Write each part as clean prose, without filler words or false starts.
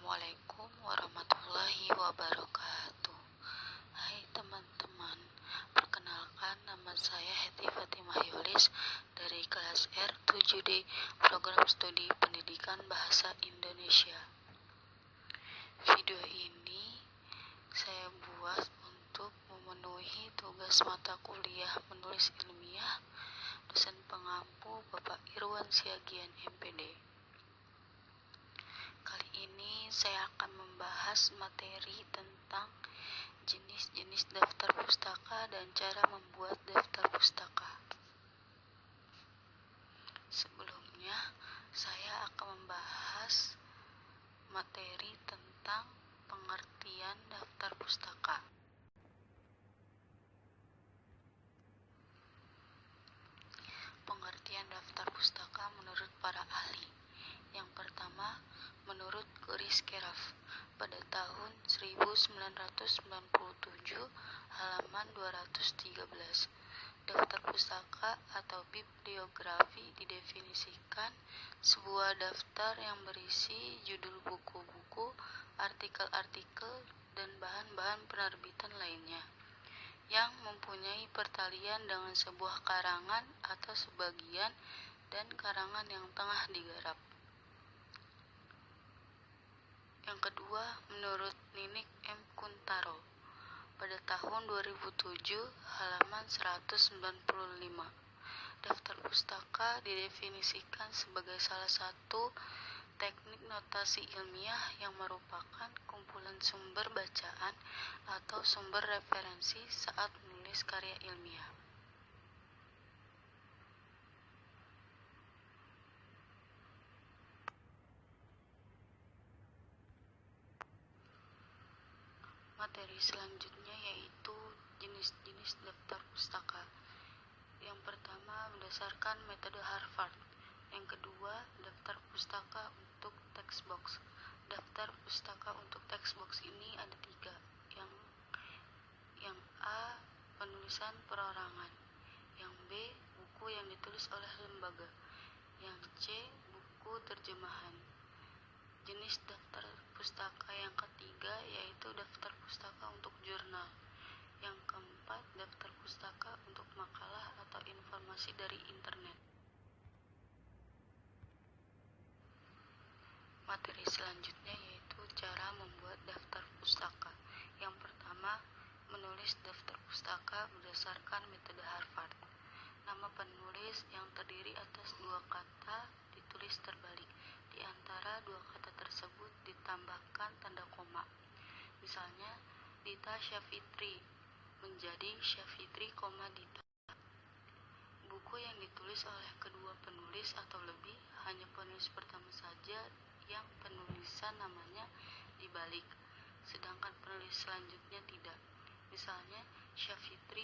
Assalamualaikum warahmatullahi wabarakatuh. Hai teman-teman, perkenalkan nama saya Heti Fatimah Yulis dari kelas R7D Program Studi Pendidikan Bahasa Indonesia. Video ini saya buat untuk memenuhi tugas mata kuliah menulis ilmiah dosen pengampu Bapak Irwan Siagian MPD. Kali ini saya akan membahas materi tentang jenis-jenis daftar pustaka dan cara membuat daftar pustaka. Sebelumnya, saya akan membahas materi tentang pengertian daftar pustaka. Pengertian daftar pustaka menurut para ahli. Yang pertama, menurut Chris Keraf pada tahun 1997 halaman 213. Daftar pustaka atau bibliografi didefinisikan sebuah daftar yang berisi judul buku-buku, artikel-artikel, dan bahan-bahan penerbitan lainnya yang mempunyai pertalian dengan sebuah karangan atau sebagian dan karangan yang tengah digarap. Yang kedua, menurut Ninik M. Kuntaro pada tahun 2007 halaman 195. Daftar pustaka didefinisikan sebagai salah satu teknik notasi ilmiah yang merupakan kumpulan sumber bacaan atau sumber referensi saat menulis karya ilmiah. Materi selanjutnya yaitu jenis-jenis daftar pustaka. Yang pertama, berdasarkan metode Harvard. Yang kedua, daftar pustaka untuk textbox. Daftar pustaka untuk textbox ini ada 3. Yang A, penulisan perorangan. Yang B, buku yang ditulis oleh lembaga. Yang C, buku terjemahan. Jenis daftar pustaka yang ketiga yaitu daftar pustaka untuk jurnal. Yang keempat, daftar pustaka untuk makalah atau informasi dari internet. Materi selanjutnya yaitu cara membuat daftar pustaka. Yang pertama, menulis daftar pustaka berdasarkan metode Harvard. Nama penulis yang terdiri atas 2 kata ditulis terbalik. Di antara 2 kata tersebut ditambahkan tanda koma. Misalnya, Dita Syafitri menjadi Syafitri, Dita. Buku yang ditulis oleh kedua penulis atau lebih, hanya penulis pertama saja yang penulisan namanya dibalik, sedangkan penulis selanjutnya tidak. Misalnya, Syafitri,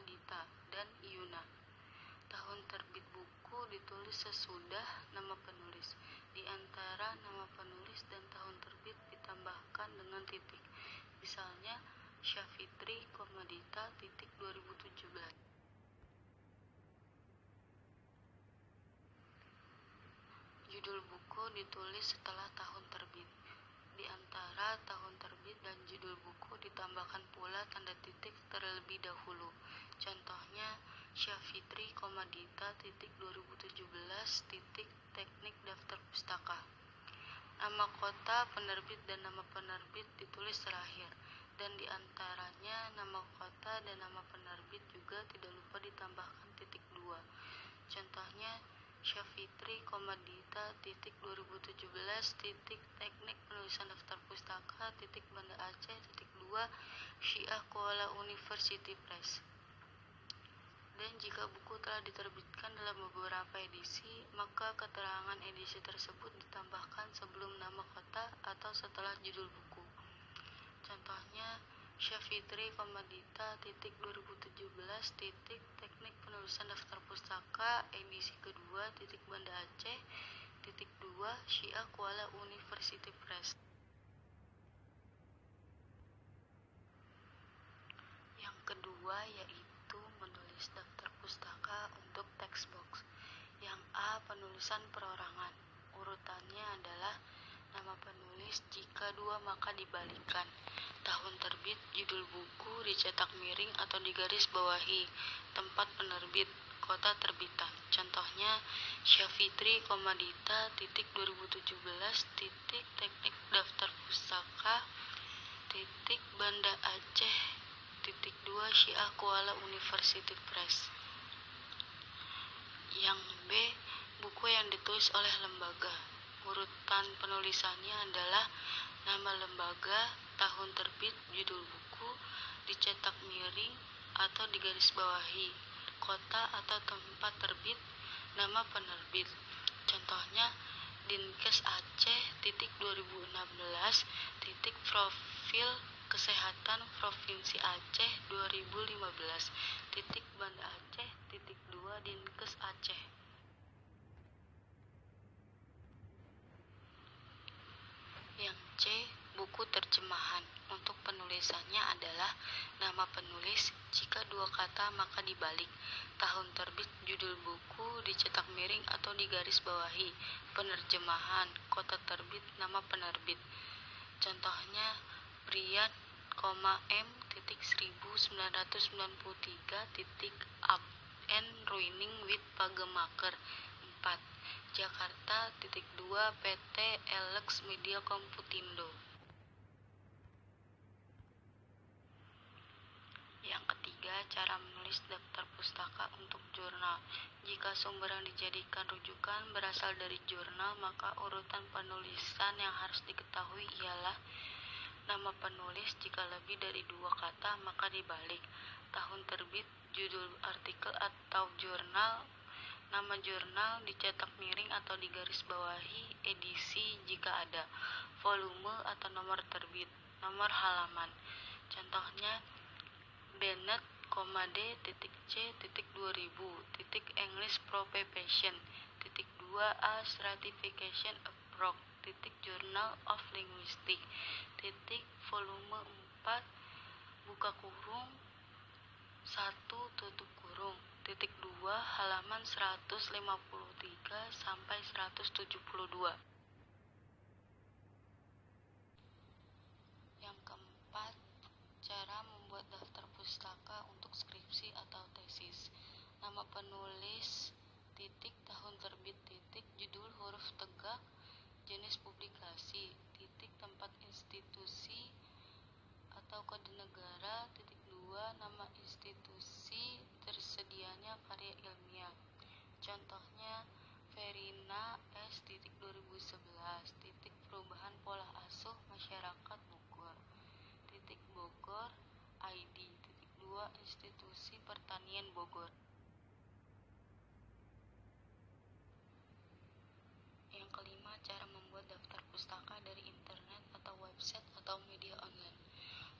Dita, dan Iyuna. Tahun terbit buku ditulis sesudah nama penulis. Di antara nama penulis dan tahun terbit ditambahkan dengan titik. Misalnya, Syafitri, Dita, 2017. Judul buku ditulis setelah tahun terbit. Di antara tahun terbit dan judul buku ditambahkan pula tanda titik terlebih dahulu. Contohnya, Syafitri, Dita, 2017, teknik daftar pustaka. Nama kota penerbit dan nama penerbit ditulis terakhir, dan di antaranya nama kota dan nama penerbit juga tidak lupa ditambahkan titik 2. Contohnya, Syafitri, Dita, 2017, teknik penulisan daftar pustaka, Banda Aceh, 2, Syiah Kuala University Press. Dan jika buku telah diterbitkan dalam beberapa edisi, maka keterangan edisi tersebut ditambahkan sebelum nama kota atau setelah judul buku. Contohnya, Syafitri, Dita, 2017, teknik penulisan daftar pustaka, edisi kedua, Banda Aceh, 2, Syiah Kuala University Press. Yang kedua yaitu menulis daftar pustaka untuk textbox. Yang A, penulisan perorangan. Urutannya adalah nama penulis jika Jika dua maka dibalikan. Tahun terbit, judul buku dicetak miring atau digaris bawahi, tempat penerbit, kota terbitan. Contohnya Syafitri Komadita 2017 teknik daftar pustaka Banda Aceh 2 Syiah Kuala University Press. Yang B, buku yang ditulis oleh lembaga. Urutan penulisannya adalah nama lembaga, tahun terbit, judul buku, dicetak miring atau digaris bawahi, kota atau tempat terbit, nama penerbit. Contohnya Dinkes Aceh 2016 profil kesehatan Provinsi Aceh 2015 Banda Aceh 2 Dinkes Aceh. Yang C, buku terjemahan. Untuk penulisannya adalah nama penulis, jika dua kata maka dibalik. Tahun terbit, judul buku, dicetak miring atau digaris bawahi. Penerjemahan, kota terbit, nama penerbit. Contohnya Brian, M. 1993 Up and Running with Pagemaker 4 Jakarta 2 PT Elex Media Komputindo. Yang ketiga, cara menulis daftar pustaka untuk jurnal. Jika sumber yang dijadikan rujukan berasal dari jurnal, maka urutan penulisan yang harus diketahui ialah nama penulis. Jika lebih dari dua kata, maka dibalik. Tahun terbit, judul artikel atau jurnal, nama jurnal, dicetak miring atau digaris bawahi, edisi jika ada, volume atau nomor terbit, nomor halaman. Contohnya Bennett, D.C. 2000 English Proficiency 2A Stratification Approach Journal of Linguistics volume 4 buka kurung 1 tutup kurung 2 halaman 153 sampai 172. Yang keempat, cara membuat daftar pustaka untuk skripsi atau tesis. Nama penulis, tahun terbit, judul huruf tegak, jenis publikasi, tempat institusi atau kode negara, 2 nama institusi, tersedianya karya ilmiah. Contohnya Verina S. 2011 perubahan pola asuh masyarakat Bogor, Bogor ID 2 institusi pertanian Bogor. Yang kelima, cara membuat daftar pustaka dari internet atau website atau media online.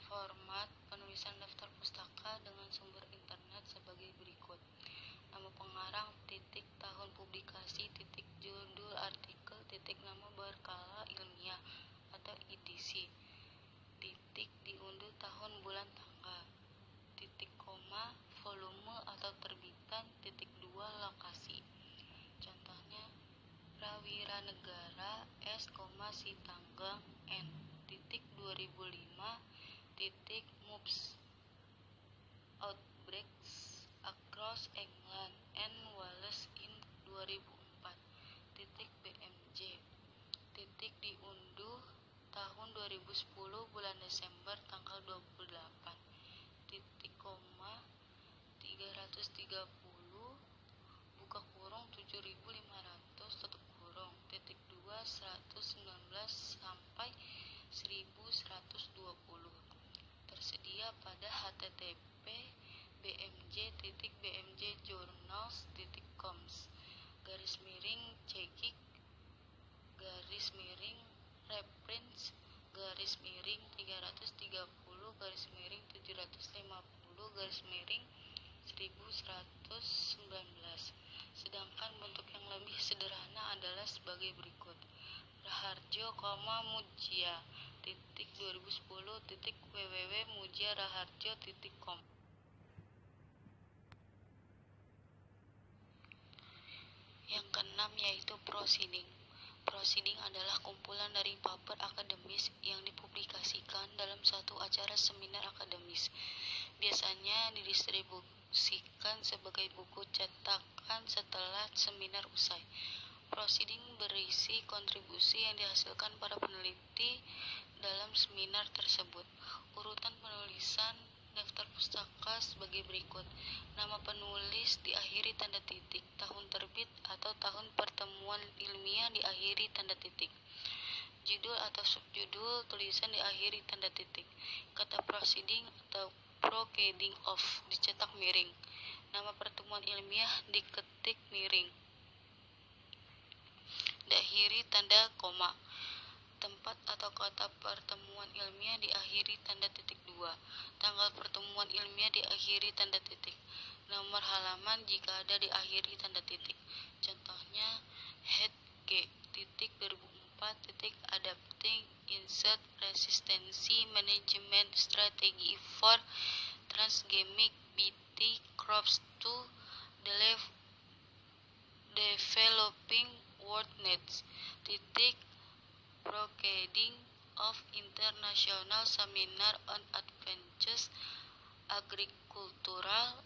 Format penulisan daftar pustaka dengan sumber internet sebagai berikut. Nama pengarang, tahun publikasi, judul artikel, nama berkala ilmiah atau edisi, diunduh tahun bulan tanggal, koma, volume atau terbitan, 2 lokasi. Contohnya Prawira Negara S, Sitanggang N, 2005 MOOCs Outbreaks Across England and Wales in 2004 BMJ, diunduh tahun 2010 bulan Desember tanggal 28, koma, 330 buka kurung 7.500 tutup kurung, 2 119 sampai 1120. Tersedia pada http bmj.bmjjournals.coms /cegik /reference /330/750/1119. Sedangkan bentuk yang lebih sederhana adalah sebagai berikut. Raharjo, Mujia, 2010 www.mujiaraharjo.com. Yang keenam yaitu proceeding. Proceeding adalah kumpulan dari paper akademis yang dipublikasikan dalam suatu acara seminar akademis. Biasanya didistribusikan sebagai buku cetakan setelah seminar usai. Proceeding berisi kontribusi yang dihasilkan para peneliti dalam seminar tersebut. Urutan penulisan daftar pustaka sebagai berikut. Nama penulis diakhiri tanda titik. Tahun terbit atau tahun pertemuan ilmiah diakhiri tanda titik. Judul atau subjudul tulisan diakhiri tanda titik. Kata proceeding atau proceeding of dicetak miring. Nama pertemuan ilmiah diketik miring. Diakhiri tanda koma. Tempat atau kata pertemuan ilmiah diakhiri tanda titik 2. Tanggal pertemuan ilmiah diakhiri tanda titik. Nomor halaman jika ada diakhiri tanda titik. Contohnya head G titik 2004 adapting insect resistancy management strategy for transgenic BT crops to developing world needs. Proceeding of International Seminar on Advanced Agricultural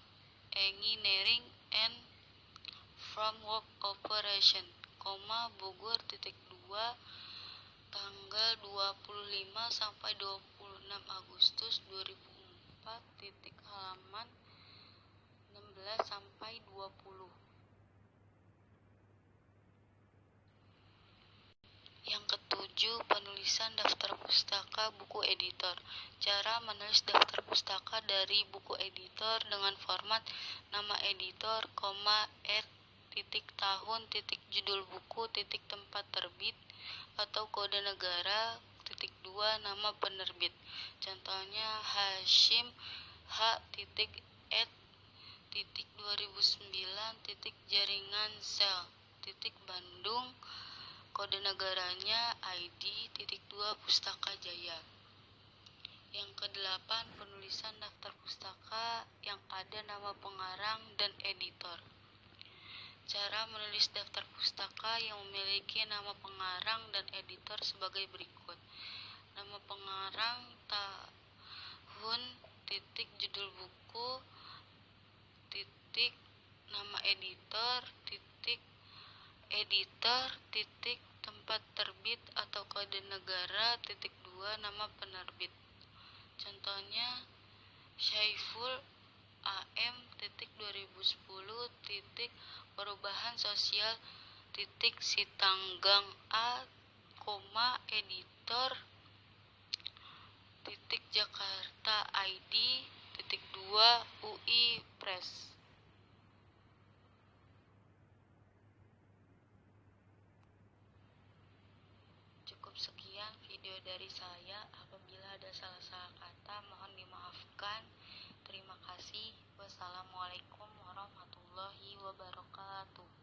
Engineering and Framework Cooperation, Bogor (2) tanggal 25 sampai 26 Agustus 2004 halaman 16 sampai 20. Yang ketujuh, penulisan daftar pustaka buku editor. Cara menulis daftar pustaka dari buku editor dengan format nama editor, tahun, judul buku, tempat terbit, atau kode negara, 2 nama penerbit. Contohnya Hashim H. ed. 2009 jaringan sel Bandung. Kode negaranya ID 2 Pustaka Jaya. Yang kedelapan, penulisan daftar pustaka yang ada nama pengarang dan editor. Cara menulis daftar pustaka yang memiliki nama pengarang dan editor sebagai berikut. Nama pengarang, tahun, judul buku, nama editor, tempat terbit atau kode negara, 2 nama penerbit. Contohnya Syaiful AM 2010 perubahan sosial Sitanggang A, editor Jakarta ID 2 UI Press. Cukup sekian video dari saya. Apabila ada salah-salah kata mohon dimaafkan. Terima kasih. Wassalamualaikum warahmatullahi wabarakatuh.